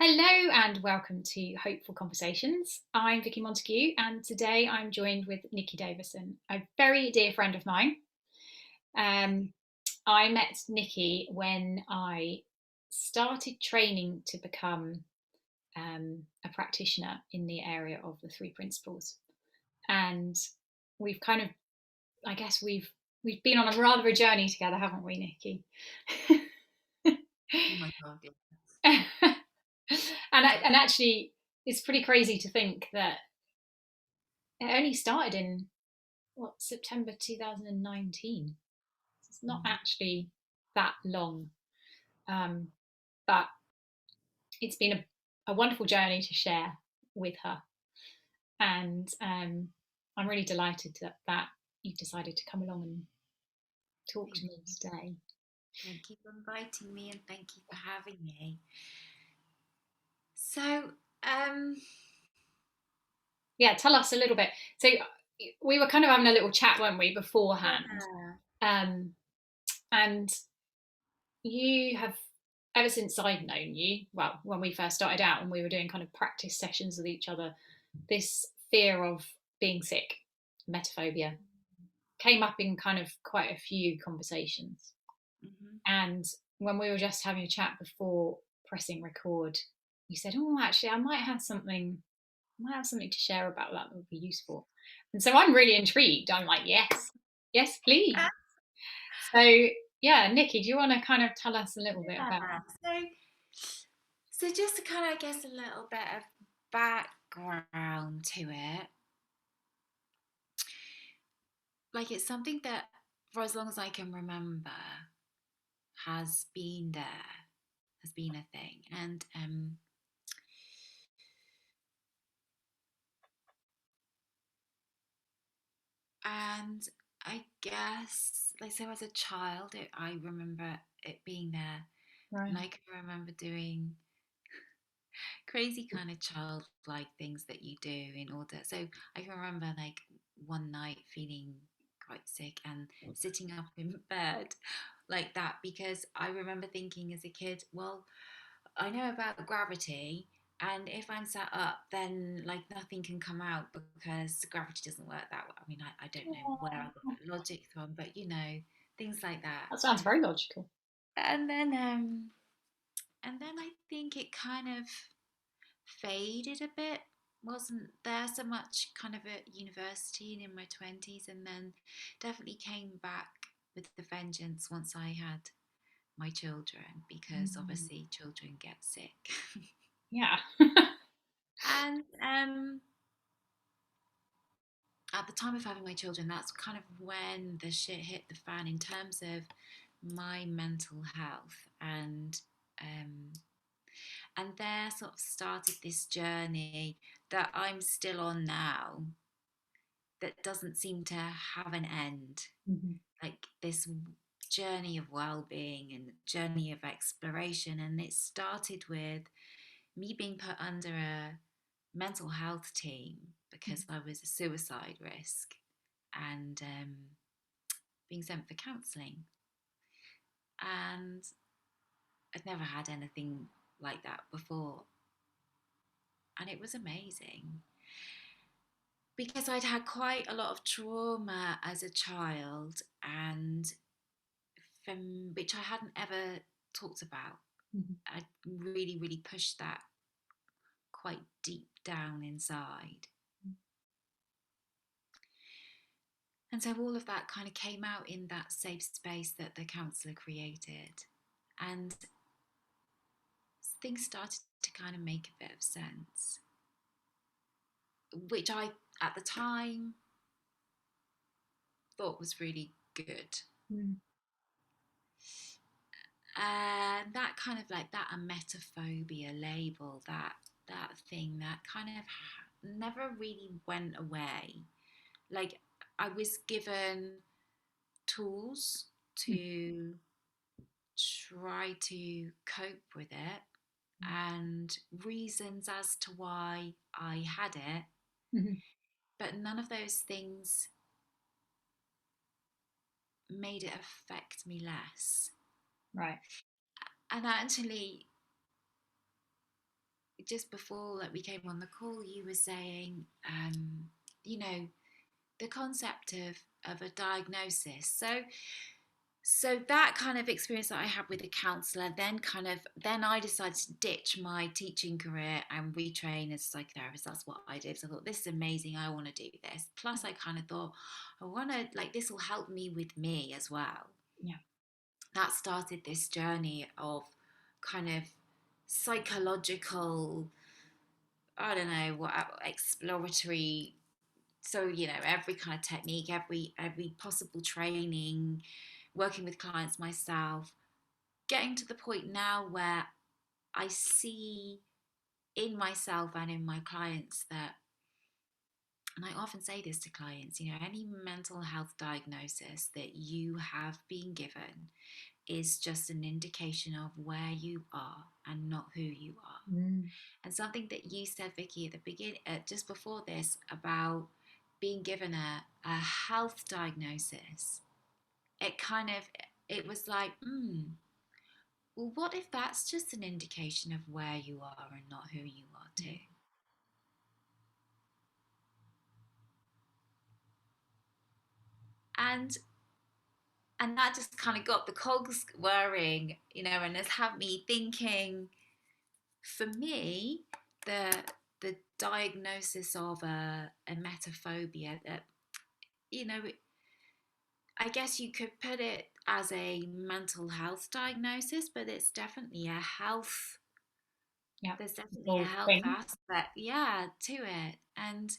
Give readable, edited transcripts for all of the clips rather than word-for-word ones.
Hello and welcome to Hopeful Conversations. I'm Vicky Montague and today I'm joined with Nikki Davison, a very dear friend of mine. Um, I met Nikki when I started training to become a practitioner in the area of the three principles. And we've kind of, I guess we've been on a rather a journey together, haven't we, Nikki? Oh my God, yes. And actually, it's pretty crazy to think that it only started in September 2019. It's not Mhm. actually that long, um, but it's been a wonderful journey to share with her, and I'm really delighted that you've decided to come along and talk to Thank me you. today. Thank you for inviting me and thank you for having me. So, um, Yeah, tell us a little bit. So we were kind of having a little chat, weren't we, beforehand? yeah. Um, and you have, ever since I've known you, well, when we first started out and we were doing kind of practice sessions with each other, this fear of being sick, emetophobia, came up in kind of quite a few conversations. hmm And when we were just having a chat before pressing record, you said, "Oh, actually, I might have something to share about that would be useful." And so I'm really intrigued. I'm like, yes, yes, please. So yeah, Nikki, do you want to kind of tell us a little bit about? Yeah. So just to kind of, I guess, a little bit of background to it. Like it's something that, for as long as I can remember, has been there, has been a thing, and I guess, like, so as a child, I remember it being there, and Right. I can remember doing crazy kind of childlike things that you do in order. So I can remember like one night feeling quite sick and sitting up in bed like that because I remember thinking as a kid, well, I know about gravity. And if I'm sat up, then like nothing can come out because gravity doesn't work that way. I mean, I don't know where I got that logic from, but things like that. That sounds very logical. And then, um, and then I think it kind of faded a bit. Wasn't there so much kind of at university and in my 20s, and then definitely came back with the vengeance once I had my children because Mm. obviously children get sick. Yeah. And at the time of having my children, that's kind of when the shit hit the fan in terms of my mental health um, and there sort of started this journey that I'm still on now that doesn't seem to have an end. Mhm. Like this journey of well-being and journey of exploration, and it started with me being put under a mental health team because I was a suicide risk and being sent for counselling. And I'd never had anything like that before, and it was amazing because I'd had quite a lot of trauma as a child, and from which I hadn't ever talked about. Mhm. I really, really pushed that quite deep down inside. And so all of that kind of came out in that safe space that the counsellor created. And things started to kind of make a bit of sense, which I, at the time, thought was really good. Mm. And that kind of like that emetophobia label, that thing that kind of never really went away. Like I was given tools to try to cope with it and reasons as to why I had it, Mhm. but none of those things made it affect me less. Right. And actually, just before like we came on the call, you were saying, you know, the concept of a diagnosis. So that kind of experience that I had with a counsellor, then I decided to ditch my teaching career and retrain as a psychotherapist. That's what I did. So I thought, this is amazing. I want to do this. Plus, I kind of thought, I want to, like, this will help me with me as well. Yeah. That started this journey of kind of psychological, I don't know, what exploratory. So, you know, every kind of technique, every possible training, working with clients myself, getting to the point now where I see in myself and in my clients that, and I often say this to clients, you know, any mental health diagnosis that you have been given is just an indication of where you are and not who you are. Mm. And something that you said, Vicky, at the beginning, just before this, about being given a health diagnosis, it was like, well, what if that's just an indication of where you are and not who you are too? And and that just kind of got the cogs whirring, you know, and has had me thinking. For me, the the diagnosis of a emetophobia, that, you know, I guess you could put it as a mental health diagnosis, but it's definitely a health. Yeah. There's definitely a Full health thing. aspect, yeah, to it. And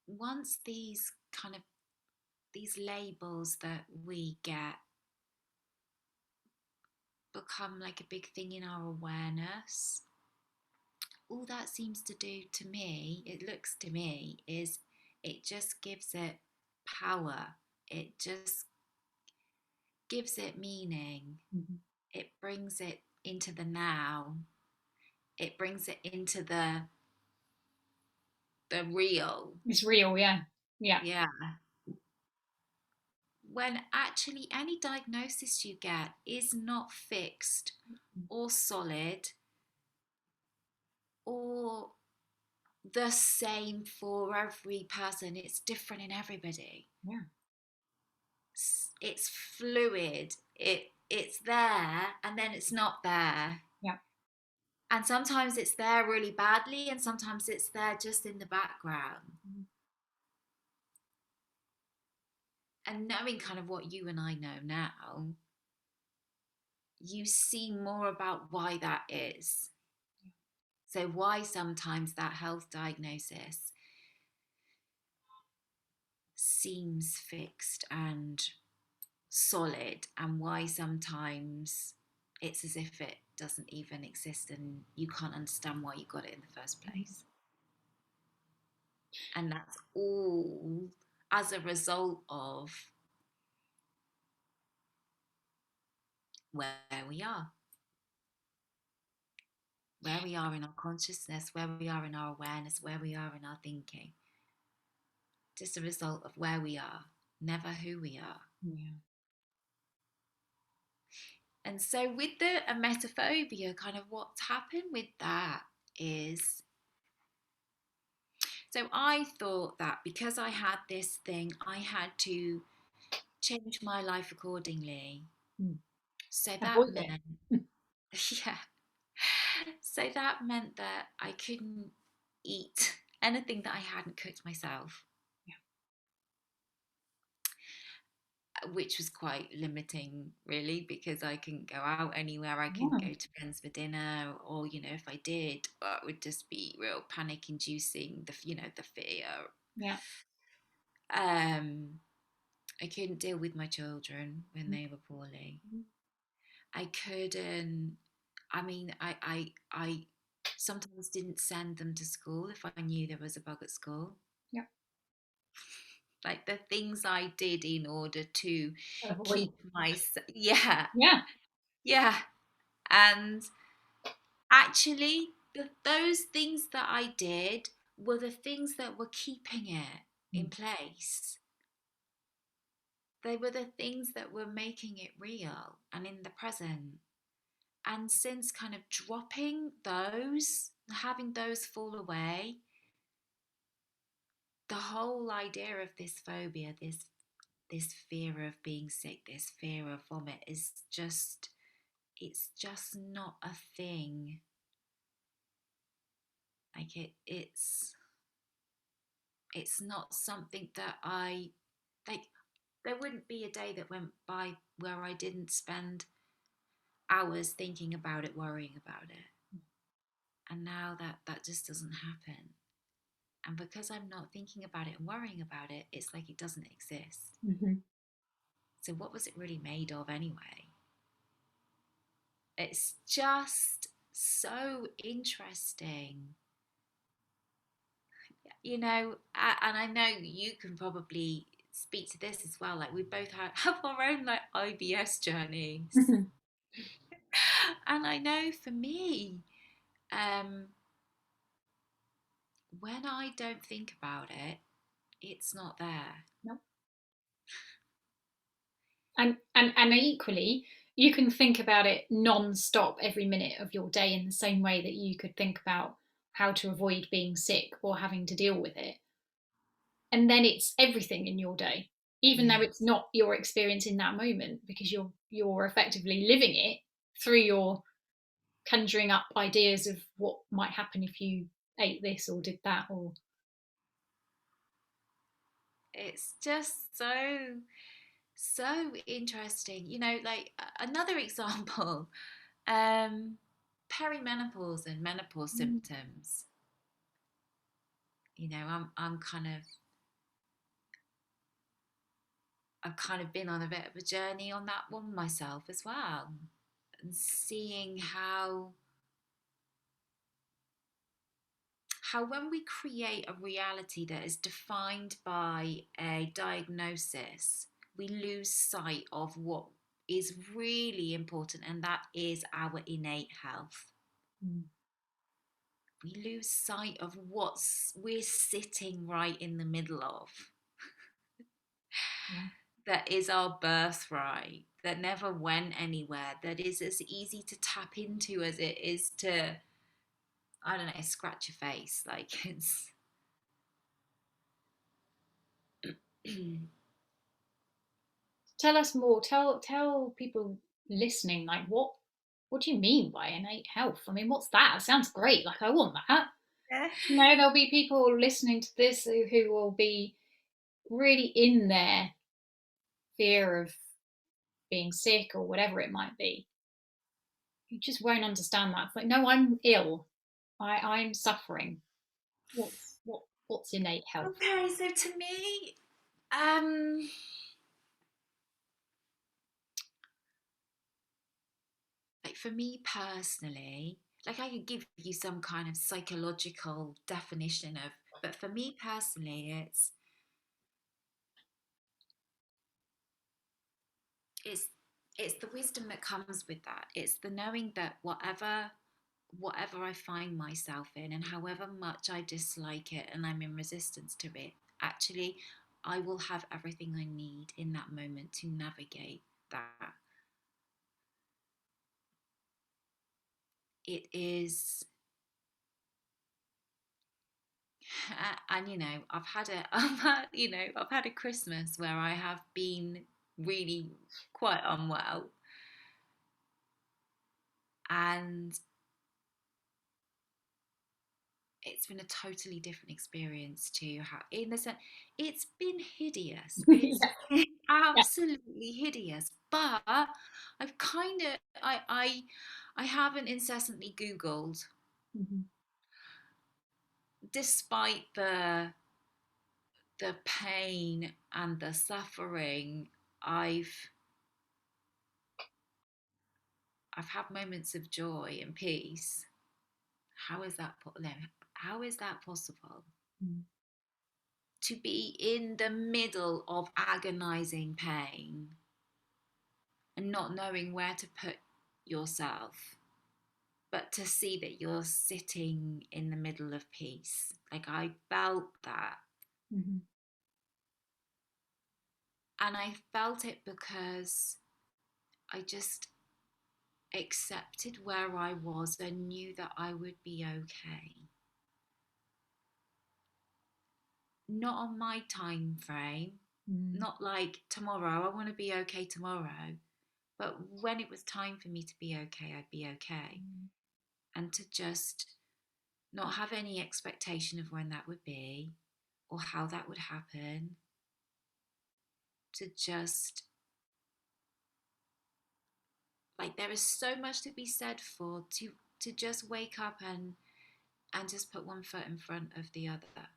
once these labels that we get become like a big thing in our awareness, all that seems to do to me, it looks to me, is it just gives it power. It just gives it meaning. Mm-hmm. It brings it into the now. It brings it into the real. It's real, yeah. Yeah. Yeah. When actually any diagnosis you get is not fixed or solid or the same for every person. It's different in everybody. Yeah. It's fluid. It's there and then it's not there. Yeah. And sometimes it's there really badly and sometimes it's there just in the background. Mm. And knowing kind of what you and I know now, you see more about why that is. So why sometimes that health diagnosis seems fixed and solid, and why sometimes it's as if it doesn't even exist and you can't understand why you got it in the first place. And that's all as a result of where we are. Where we are in our consciousness, where we are in our awareness, where we are in our thinking. Just a result of where we are, never who we are. Yeah. And so with the emetophobia, kind of what's happened with that is, so I thought that because I had this thing, I had to change my life accordingly. Mm. So that Avoid it. meant, yeah. So that meant that I couldn't eat anything that I hadn't cooked myself, which was quite limiting, really, because I couldn't go out anywhere. I couldn't Yeah. go to friends for dinner, or, you know, if I did, it would just be real panic inducing, the fear. Yeah. Um, I couldn't deal with my children when they were poorly. Mm-hmm. I couldn't. I mean, I sometimes didn't send them to school if I knew there was a bug at school. Yeah. Like the things I did in order to Avoid. keep myself, yeah, Yeah. yeah. And actually, those things that I did were the things that were keeping it in Mm. place. they were the things that were making it real and in the present. And since kind of dropping those, having those fall away, the whole idea of this phobia, this fear of being sick, this fear of vomit is just, it's just not a thing. Like it's not something that I like. There wouldn't be a day that went by where I didn't spend hours thinking about it, worrying about it. And now that just doesn't happen. And because I'm not thinking about it and worrying about it, it's like it doesn't exist. Mm-hmm. So what was it really made of anyway? It's just so interesting. And I know you can probably speak to this as well. Like we both have our own like IBS journeys. And I know for me, um, when I don't think about it, it's not there. No. And equally, you can think about it non-stop every minute of your day in the same way that you could think about how to avoid being sick or having to deal with it. And then it's everything in your day, even though Yeah. it's not your experience in that moment, because you're effectively living it through your conjuring up ideas of what might happen if you ate this or did that. Or It's just so interesting. Like another example, um, perimenopause and menopause symptoms. I'm kind of I've kind of been on a bit of a journey on that one myself as well, and seeing how when we create a reality that is defined by a diagnosis, we lose sight of what is really important, and that is our innate health. mm, We lose sight of what we're sitting right in the middle of. yeah. That is our birthright, that never went anywhere, that is as easy to tap into as it is to, I don't know, scratch your face. Like it's. Tell us more. Tell people listening, like what do you mean by innate health? I mean, what's that? It sounds great. Like I want that. Yeah. There'll be people listening to this who will be really in their fear of being sick or whatever it might be. You just won't understand that. It's like, no, I'm ill. I'm suffering. What's innate health? Okay, so to me, um, like for me personally, like I could give you some kind of psychological definition of, but for me personally, it's it's the wisdom that comes with that. It's the knowing that whatever I find myself in, and however much I dislike it and I'm in resistance to it, actually I will have everything I need in that moment to navigate that. It is, and I've had a Christmas where I have been really quite unwell, and it's been a totally different experience to how, in the sense, it's been hideous. It's Yeah, been yeah. absolutely hideous. But I've kind of, I haven't incessantly Googled, Mm-hmm. despite the pain and the suffering. I've had moments of joy and peace. How is that? No, how is that possible? Mm-hmm. To be in the middle of agonizing pain and not knowing where to put yourself, but to see that you're sitting in the middle of peace. Like I felt that. Mm-hmm. And I felt it because I just accepted where I was and knew that I would be okay. Not on my time frame, Mm. not like tomorrow, I want to be okay tomorrow, but when it was time for me to be okay, I'd be okay. Mm. And to just not have any expectation of when that would be or how that would happen, to just like there is so much to be said for to just wake up and just put one foot in front of the other.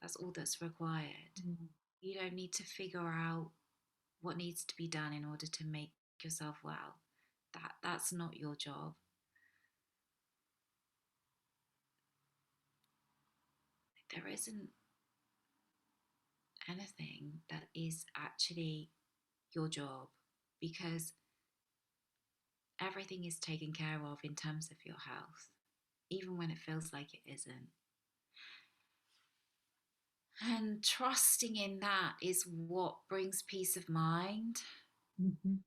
That's all that's required. Mm. You don't need to figure out what needs to be done in order to make yourself well. That's not your job. There isn't anything that is actually your job because everything is taken care of in terms of your health, even when it feels like it isn't. And trusting in that is what brings peace of mind. Mhm.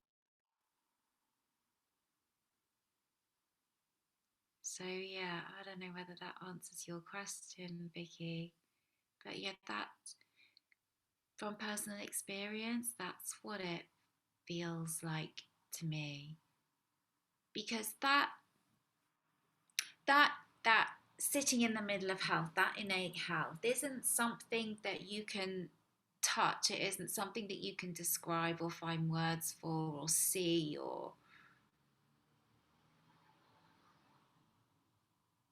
So, yeah, I don't know whether that answers your question, Vicky. But yeah, that from personal experience, that's what it feels like to me. Because that that sitting in the middle of health, that innate health, isn't something that you can touch. It isn't something that you can describe or find words for or see or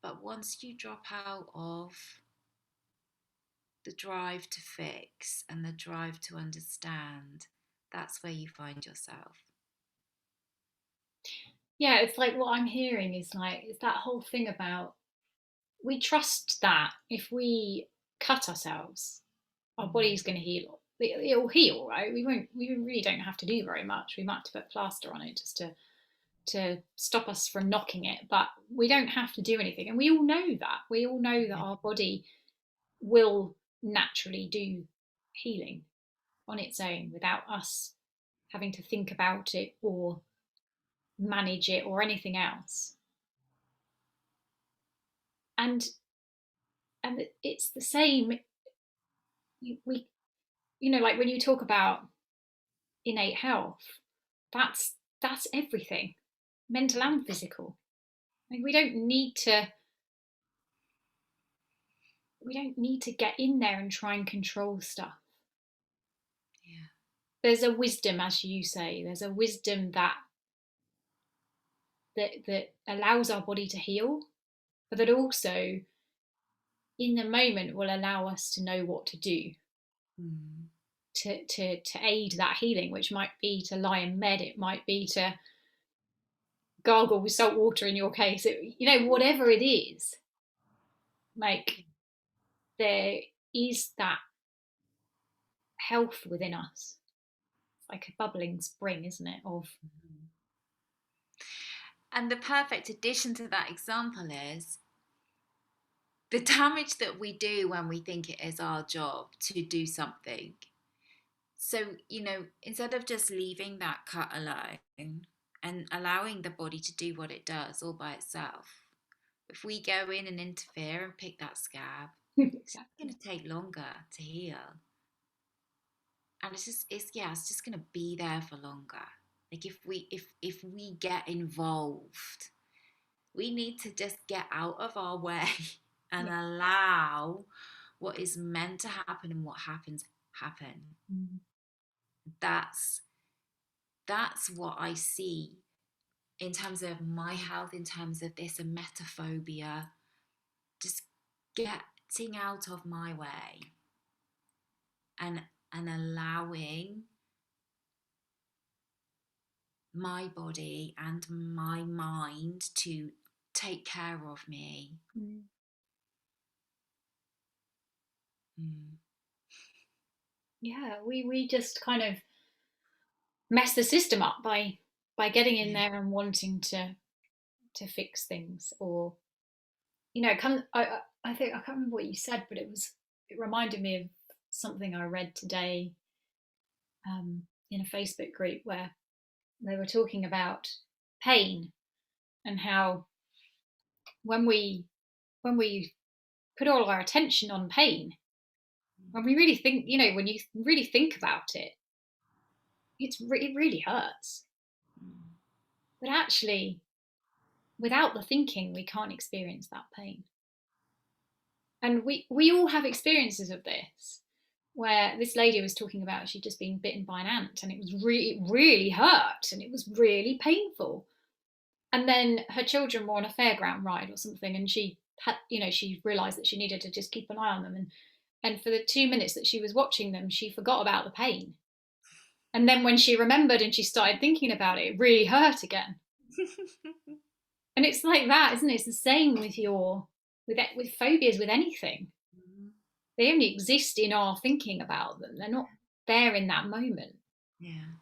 but once you drop out of the drive to fix and the drive to understand, that's where you find yourself. Yeah, it's like what I'm hearing is like it's that whole thing about we trust that if we cut ourselves, our Mm. body's going to heal. It'll heal, right? We won't. We really don't have to do very much. We might have to put plaster on it just to stop us from knocking it, but we don't have to do anything. And we all know that. We all know that Yeah. our body will naturally do healing on its own without us having to think about it or manage it or anything else. And it's the same. We like when you talk about innate health, that's that's everything, mental and physical. Like we don't need to get in there and try and control stuff. Yeah. There's a wisdom, as you say, there's a wisdom that allows our body to heal, but that also in the moment will allow us to know what to do Mm. to aid that healing, which might be to lie in bed, it might be to gargle with salt water in your case, whatever it is, like there is that health within us. It's like a bubbling spring, isn't it? Of Mm-hmm. And the perfect addition to that example is the damage that we do when we think it is our job to do something. So, instead of just leaving that cut alone and allowing the body to do what it does all by itself, if we go in and interfere and pick that scab, it's going exactly. to take longer to heal. And it's just going to be there for longer. Like if we get involved, we need to just get out of our way and Yeah. allow what is meant to happen and what happens happen. Mm. That's what I see in terms of my health, in terms of this emetophobia, just getting out of my way and allowing my body and my mind to take care of me. Mm. Mm. Yeah, we just kind of mess the system up by getting in Yeah. there and wanting to fix things, or come I think I can't remember what you said, but it reminded me of something I read today. in a Facebook group where they were talking about pain and how when we when we put all our attention on pain, when we really think, when you really think about it, it really hurts. Mm. But actually, without the thinking, we can't experience that pain. And we all have experiences of this, where this lady was talking about she'd just been bitten by an ant, and it really hurt, and it was really painful. And then her children were on a fairground ride or something, and she realised that she needed to just keep an eye on them, and for the 2 minutes that she was watching them, she forgot about the pain. And then when she remembered and she started thinking about it, it really hurt again. And it's like that, isn't it? It's the same with phobias, with anything. Mhm. They only exist in our thinking about them. They're not there in that moment. Yeah.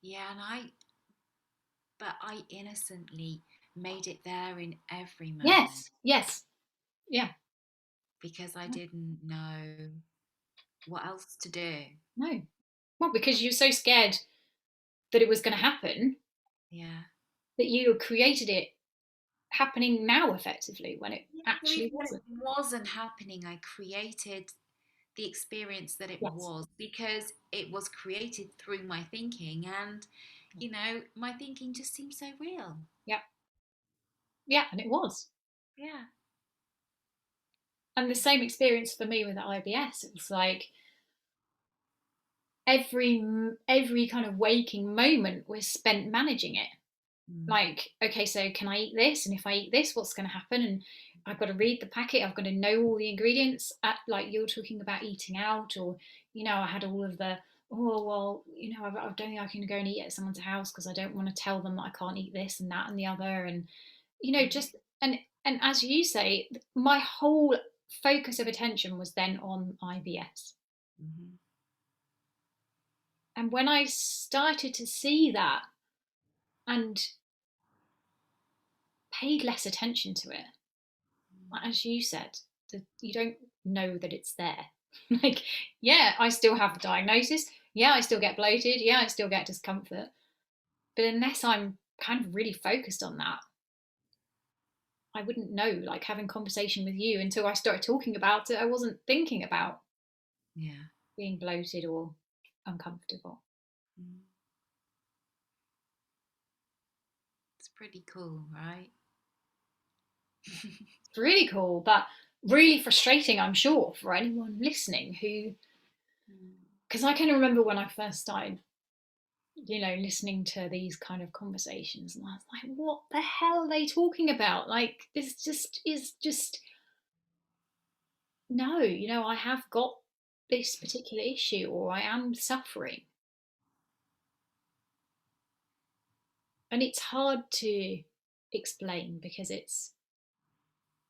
Yeah, but I innocently made it there in every moment Yes, yes, yeah, because I didn't know what else to do. no. Well, because you're so scared that it was going to happen Yeah. that you created it happening now effectively when it Yeah, or actually even when it wasn't. wasn't happening, I created the experience that it Yes. was because it was created through my thinking, and my thinking just seems so real. Yeah. Yeah, and it was. Yeah. And the same experience for me with the IBS. It was like every kind of waking moment was spent managing it. Mm. Like, okay, so can I eat this? And if I eat this, what's going to happen? And I've got to read the packet. I've got to know all the ingredients. Like you're talking about eating out, or I had all of the, oh well, I don't think I can go and eat at someone's house because I don't want to tell them that I can't eat this and that and the other, and Mm. just and as you say, my whole focus of attention was then on IBS. Mhm. And when I started to see that and paid less attention to it, as you said, you don't know that it's there. Like, yeah, I still have the diagnosis. Yeah, I still get bloated. Yeah, I still get discomfort. But unless I'm kind of really focused on that, I wouldn't know. Like having conversation with you until I started talking about it, I wasn't thinking about Yeah. being bloated or uncomfortable. Mm. It's pretty cool, right? It's really cool, but really frustrating, I'm sure, for anyone listening who, Mm. because I can remember when I first started, listening to these kind of conversations, and I was like, what the hell are they talking about? Like, this just is just, no, I have got this particular issue, or I am suffering. And it's hard to explain because it's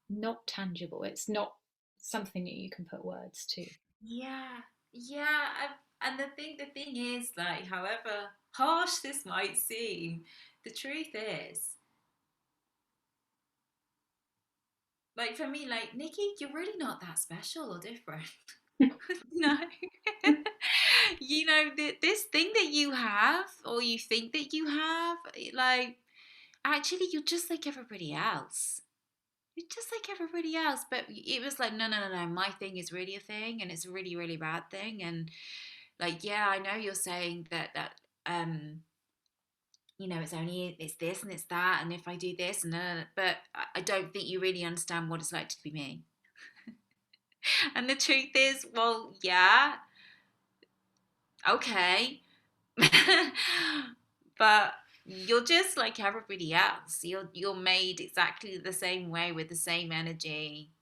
not tangible. It's not something that you can put words to. Yeah, yeah, and the thing is, like, however harsh this might seem, the truth is, like, for me, like, Nikki, you're really not that special or different. No. This thing that you have, or you think that you have, like, actually, you're just like everybody else. You're just like everybody else. But it was like, no, no, no, no. My thing is really a thing, and it's a really, really bad thing. And like, yeah, I know you're saying um, it's this and it's that, and if I do this and but I don't think you really understand what it's like to be me. And the truth is, well, yeah, okay. But you're just like everybody else. You're made exactly the same way, with the same energy,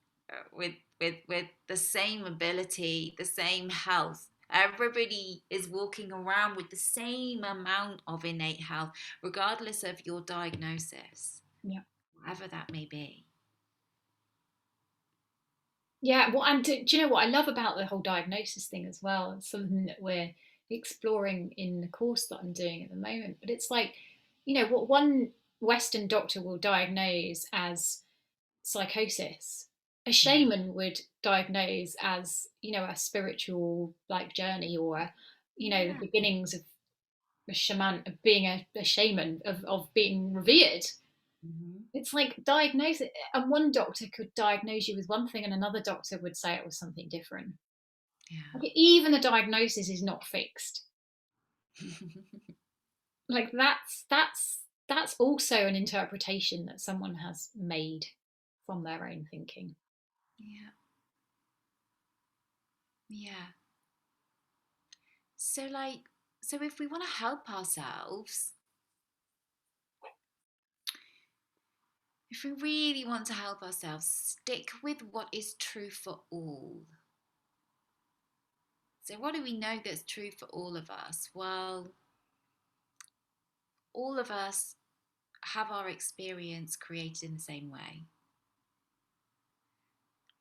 with the same ability, the same health. Everybody is walking around with the same amount of innate health, regardless of your diagnosis, Yeah. whatever that may be. Yeah. Well, and do you know what I love about the whole diagnosis thing as well? It's something that we're exploring in the course that I'm doing at the moment. But it's like, what one Western doctor will diagnose as psychosis a shaman would diagnose as, a spiritual like journey, or the Yeah. beginnings of a shaman, of being a shaman, of being revered. Hmm. It's like diagnose it, and one doctor could diagnose you with one thing and another doctor would say it was something different. Yeah. Like, even the diagnosis is not fixed. Like, that's also an interpretation that someone has made from their own thinking. Yeah. Yeah. So, like, so if we want to help ourselves, if we really want to help ourselves, stick with what is true for all. So, what do we know that's true for all of us? Well, all of us have our experience created in the same way.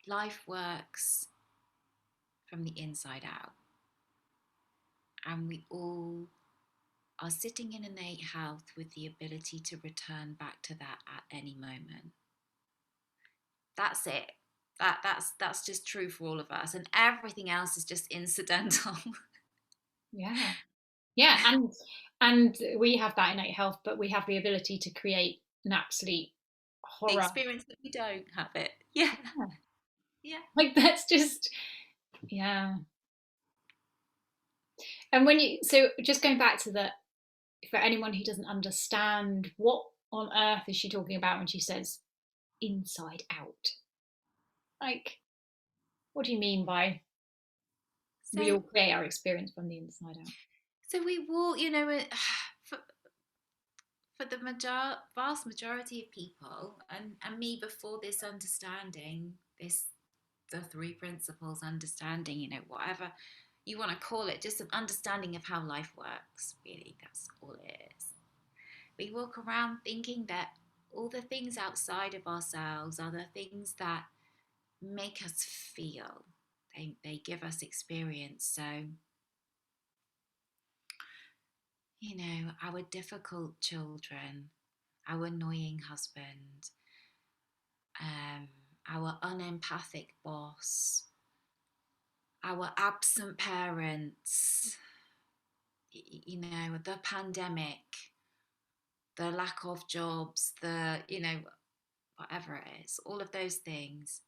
Life works from the inside out, and we all are sitting in innate health with the ability to return back to that at any moment. That's it. That's just true for all of us, and everything else is just incidental. Yeah. Yeah, and we have that innate health, but we have the ability to create an absolute The horror. experience that we don't have it. Yeah, Yeah. yeah. Like, that's just, yeah. And when you, so just going back to the, for anyone who doesn't understand, what on earth is she talking about when she says inside out? Like, what do you mean by we So all create our experience from the inside out? so we will, for, for the vast majority of people, and me before this understanding, this the three principles understanding, whatever you want to call it, just an understanding of how life works. Really, that's all it is. We walk around thinking that all the things outside of ourselves are the things that make us feel. They give us experience. So, our difficult children, our annoying husband, um, our unempathic boss, our absent parents, the pandemic, the lack of jobs, whatever it is, all of those things.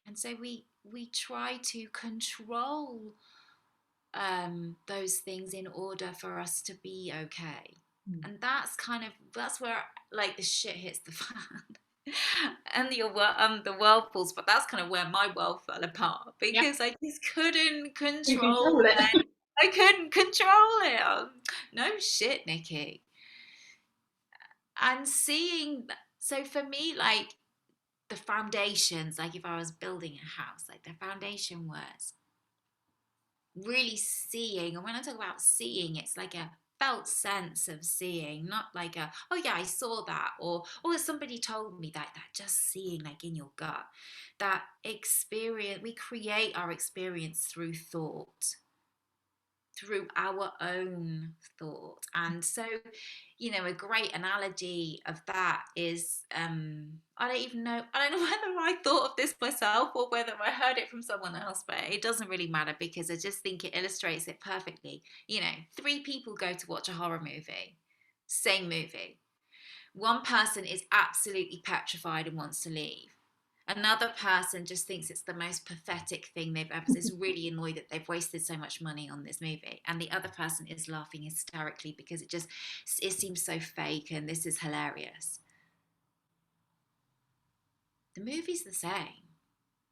And so we try to control those things in order for us to be okay. Mm. And that's where like the shit hits the fan. And the world falls, but that's kind of where my world fell apart Yep, because I just couldn't you control control it. it. I couldn't control it. No shit, Nikki. And so for me, like the foundations, like if I was building a house, like the foundation was really seeing. And when I talk about seeing, it's like a felt sense of seeing, not like oh yeah, I saw that, or somebody told me that just seeing like in your gut. That experience, we create our experience through thought, through our own thought. And so, a great analogy of that is I don't know whether I thought of this myself or whether I heard it from someone else, but it doesn't really matter because I just think it illustrates it perfectly. Three people go to watch a horror movie, same movie. One person is absolutely petrified and wants to leave. Another person just thinks it's the most pathetic thing they've ever seen. Is really annoyed that they've wasted so much money on this movie. And the other person is laughing hysterically because it seems so fake and this is hilarious. The movie's the same.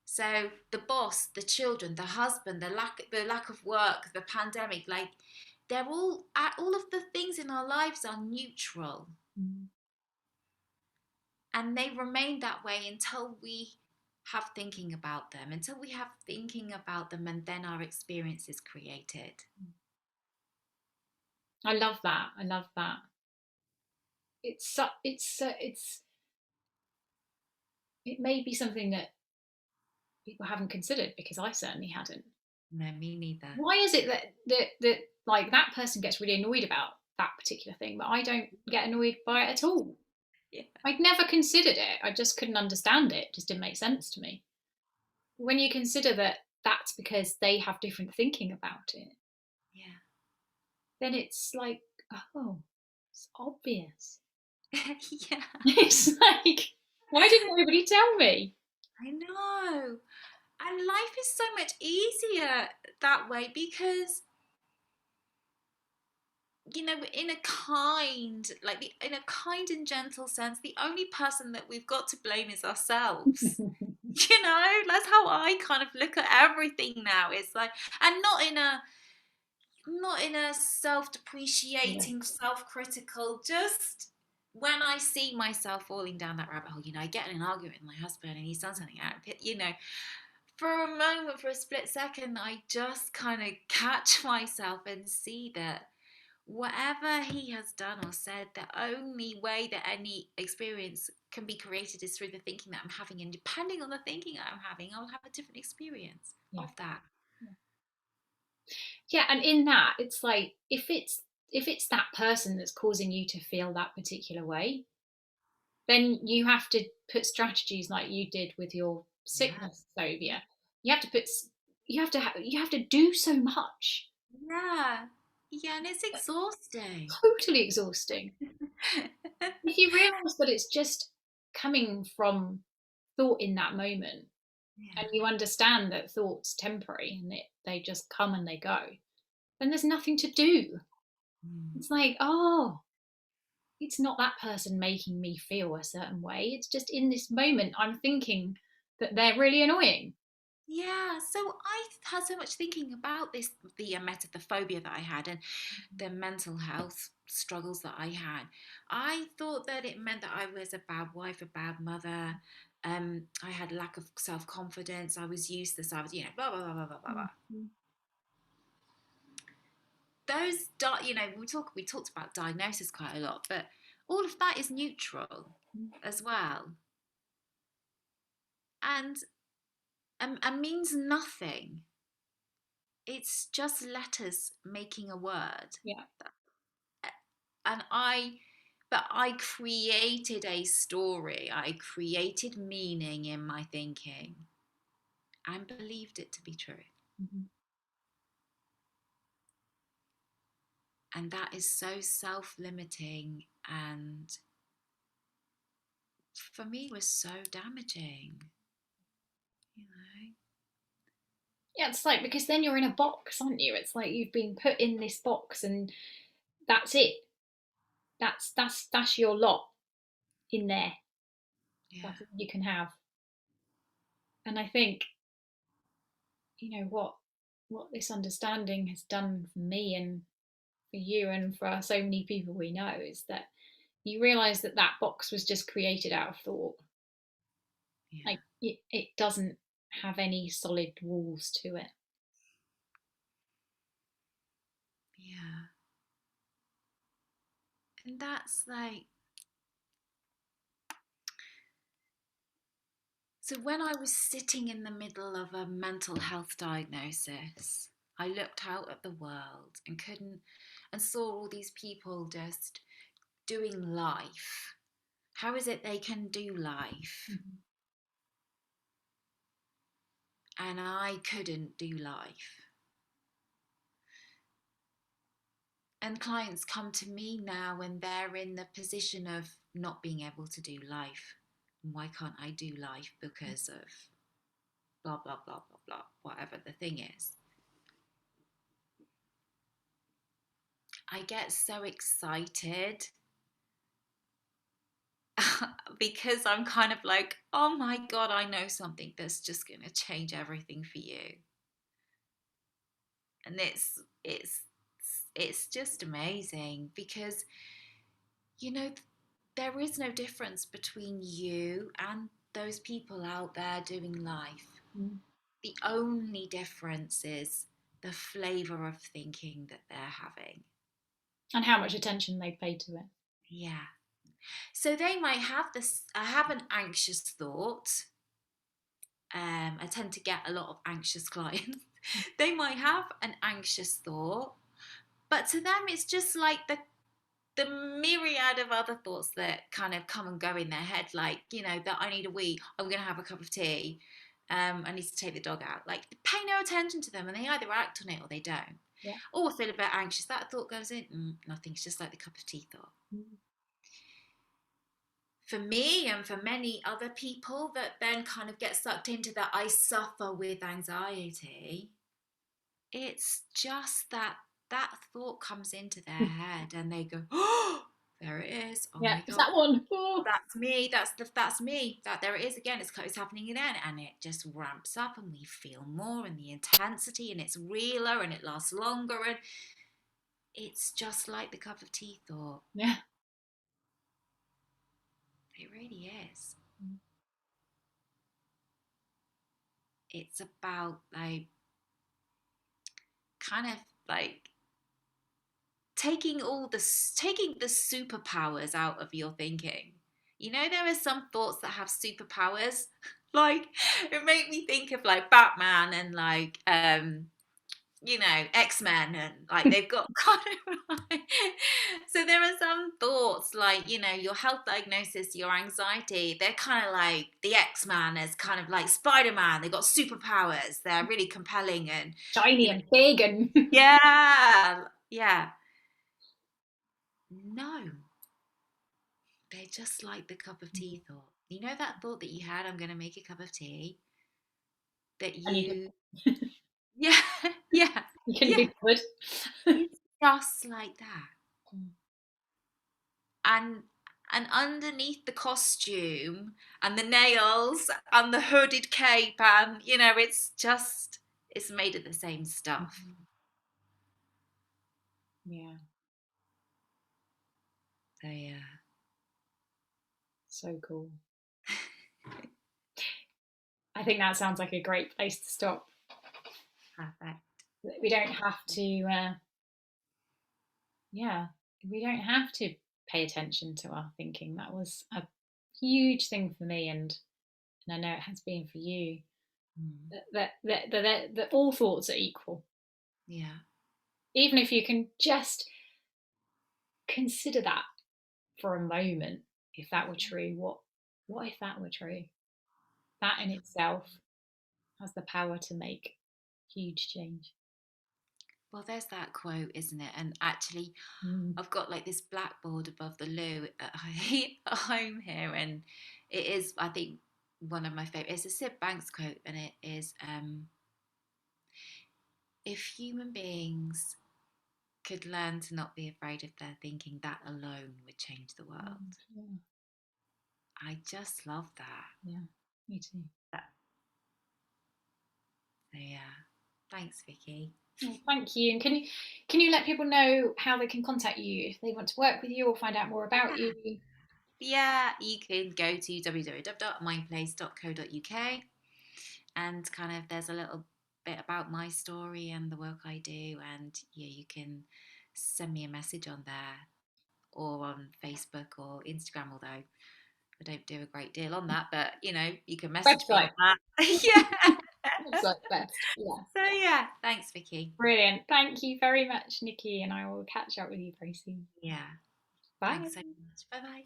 So the boss, the children, the husband, the lack of work, the pandemic, like they're all of the things in our lives are neutral. Mm. And they remain that way until we have thinking about them, and then our experience is created. I love that. I love that. It may be something that people haven't considered, because I certainly hadn't. No, me neither. Why is it that like that person gets really annoyed about that particular thing, but I don't get annoyed by it at all? Yeah. I'd never considered it. I just couldn't understand it. It just didn't make sense to me. when you consider that that's because they have different thinking about it, Yeah. then it's like, oh, it's obvious. Yeah, It's like, why didn't anybody tell me? I know. And life is so much easier that way because, in a kind, in a kind and gentle sense, the only person that we've got to blame is ourselves. That's how I kind of look at everything now. It's like, and not in a Yeah. self-depreciating, self-critical, just when I see myself falling down that rabbit hole, I get in an argument with my husband and he's done something out of it. For a moment, for a split second, I just kind of catch myself and see that whatever he has done or said, the only way that any experience can be created is through the thinking that I'm having. And depending on the thinking that I'm having, I'll have a different experience Yeah. of that. Yeah, and in that, it's like, if it's that person that's causing you to feel that particular way, then you have to put strategies like you did with your Yeah. sickness phobia. You have to put you have to do so much. Yeah. Yeah, and it's exhausting. Totally exhausting. If you realize that it's just coming from thought in that moment, and Yeah. you understand that thought's temporary and they just come and they go, then there's nothing to do. Mm. It's like, oh, it's not that person making me feel a certain way. It's just in this moment I'm thinking that they're really annoying. Yeah, so I had so much thinking about this, the emetophobia that I had and the mental health struggles that I had. I thought that it meant that I was a bad wife, a bad mother. I had lack of self confidence. I was useless. I was, blah blah blah blah blah blah. Blah. Mm-hmm. We talked about diagnosis quite a lot, but all of that is neutral as well, and and means nothing. It's just letters making a word. Yeah. And I created a story. I created meaning in my thinking and believed it to be true. Mm-hmm. And that is so self limiting and for me was so damaging, you know? Yeah, it's like, because then you're in a box, aren't you? It's like you've been put in this box and that's it. That's your lot in there. Yeah. That's all you can have. And I think, what this understanding has done for me and for you and for so many people we know is that you realize that that box was just created out of thought. Yeah. Like it doesn't have any solid walls to it. Yeah. And that's like, so when I was sitting in the middle of a mental health diagnosis, I looked out at the world and couldn't, and saw all these people just doing life. How is it they can do life? Mm-hmm. And I couldn't do life. And clients come to me now when they're in the position of not being able to do life. Why can't I do life? Because of blah, blah, blah, blah, blah, whatever the thing is. I get so excited because I'm kind of like, oh my God, I know something that's just going to change everything for you. And it's just amazing because, you know, there is no difference between you and those people out there doing life. Mm-hmm. The only difference is the flavor of thinking that they're having. And how much attention they pay to it. Yeah. So they might have this, I have an anxious thought. I tend to get a lot of anxious clients. They might have an anxious thought, but to them it's just like the myriad of other thoughts that kind of come and go in their head, like, that I need a wee, I'm going to have a cup of tea. I need to take the dog out. Like, pay no attention to them, and they either act on it or they don't. Yeah. Or feel a bit anxious. That thought goes in. Nothing. It's just like the cup of tea thought. Mm. For me and for many other people that then kind of get sucked into that I suffer with anxiety, it's just that thought comes into their head and they go, oh, there it is. Oh Yeah, my it's God. that one. Oh. That's me. That's me. That there it is again. It's happening again, and it just ramps up, and we feel more, and the intensity, and it's realer, and it lasts longer, and it's just like the cup of tea thought. Yeah. It really is. Mm. It's about like kind of like taking the superpowers out of your thinking. You know, there are some thoughts that have superpowers. Like, it made me think of like Batman and like you know, X-Men, and like they've got kind of like, so there are some thoughts like, you know, your health diagnosis, your anxiety, they're kind of like the X-Man is kind of like Spider-Man. They've got superpowers. They're really compelling and, Shiny you know, and big and yeah, yeah. No, they're just like the cup of tea thought. You know that thought that you had, I'm going to make a cup of tea, that and you you, yeah, yeah, can yeah. be good. It's just like that. Mm. And underneath the costume and the nails and the hooded cape, and you know, it's made of the same stuff. Yeah, So yeah. so cool. I think that sounds like a great place to stop. Perfect. We don't have to, yeah, we don't have to pay attention to our thinking. That was a huge thing for me, and I know it has been for you. Mm. That all thoughts are equal. Yeah. Even if you can just consider that for a moment, if that were true, what if that were true? That in itself has the power to make huge change. Well, there's that quote, isn't it? And actually, Mm. I've got like this blackboard above the loo at home here, and it is, I think, one of my favorite. It's a Sid Banks quote, and it is, if human beings could learn to not be afraid of their thinking, that alone would change the world. Yeah, I just love that. yeah, me too. So yeah, thanks, Vicky. Well, thank you. And can you let people know how they can contact you if they want to work with you or find out more about Yeah. you? Yeah, you can go to www.mindplace.co.uk, and kind of there's a little bit about my story and the work I do, and yeah, you can send me a message on there or on Facebook or Instagram, although I don't do a great deal on that, but you know, you can message me on Website. that. Yeah. Website best. Yeah. So yeah, thanks, Vicky. Brilliant. Thank you very much, Nikki, and I will catch up with you very soon. Yeah, Bye. thanks so much. Bye bye.